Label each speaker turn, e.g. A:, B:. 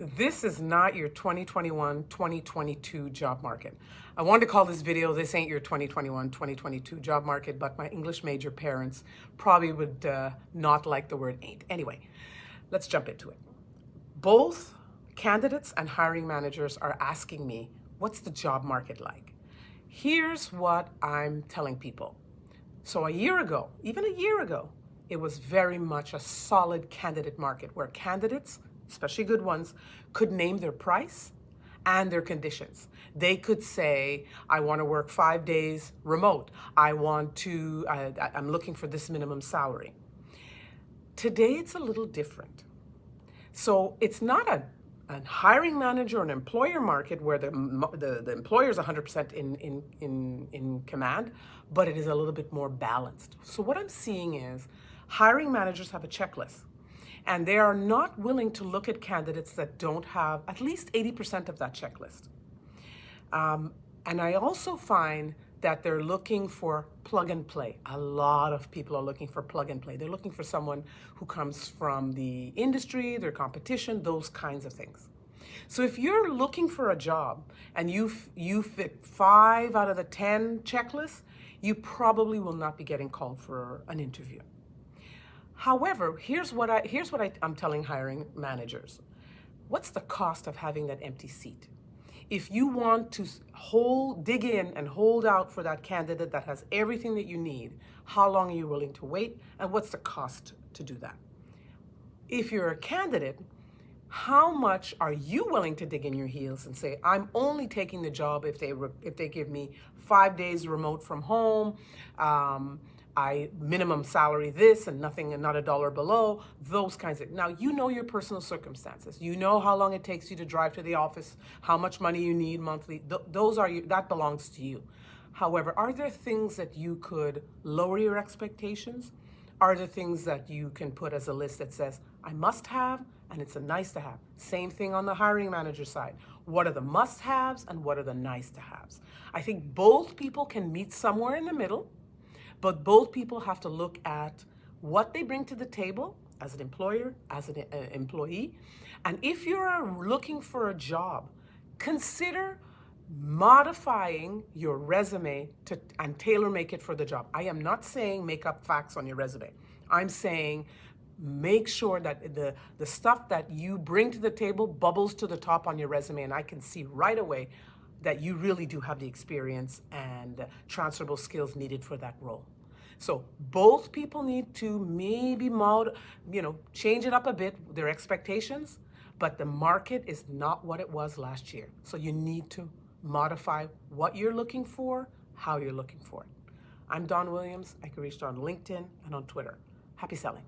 A: This is not your 2021-2022 job market. I wanted to call this video, This Ain't Your 2021-2022 Job Market, but my English major parents probably would not like the word ain't. Anyway, let's jump into it. Both candidates and hiring managers are asking me, what's the job market like? Here's what I'm telling people. So a year ago, even a year ago, it was very much a solid candidate market where candidates, especially good ones, could name their price and their conditions. They could say, I want to work 5 days remote. I'm looking for this minimum salary. Today, it's a little different. So it's not a hiring manager or an employer market where the employer is 100% in command, but it is a little bit more balanced. So what I'm seeing is hiring managers have a checklist, and they are not willing to look at candidates that don't have at least 80% of that checklist. And I also find that they're looking for plug and play. A lot of people are looking for plug and play. They're looking for someone who comes from the industry, their competition, those kinds of things. So if you're looking for a job and you fit 5 out of the 10 checklists, you probably will not be getting called for an interview. However, here's what I'm telling hiring managers. What's the cost of having that empty seat? If you want to dig in and hold out for that candidate that has everything that you need, how long are you willing to wait, and what's the cost to do that? If you're a candidate, how much are you willing to dig in your heels and say, I'm only taking the job if they give me 5 days remote from home, I minimum salary this and nothing and not a dollar below, those kinds of. Now, you know your personal circumstances. You know how long it takes you to drive to the office, how much money you need monthly. That belongs to you. However, are there things that you could lower your expectations? Are there things that you can put as a list that says, I must have, and it's a nice to have? Same thing on the hiring manager side. What are the must-haves and what are the nice-to-haves? I think both people can meet somewhere in the middle, but both people have to look at what they bring to the table as an employer, as an employee. And if you're looking for a job, consider modifying your resume and tailor make it for the job. I am not saying make up facts on your resume. I'm saying make sure that the stuff that you bring to the table bubbles to the top on your resume, and I can see right away that you really do have the experience and transferable skills needed for that role. So both people need to maybe change it up a bit, their expectations, but the market is not what it was last year. So you need to modify what you're looking for, how you're looking for it. I'm Dawn Williams. I can reach on LinkedIn and on Twitter. Happy selling.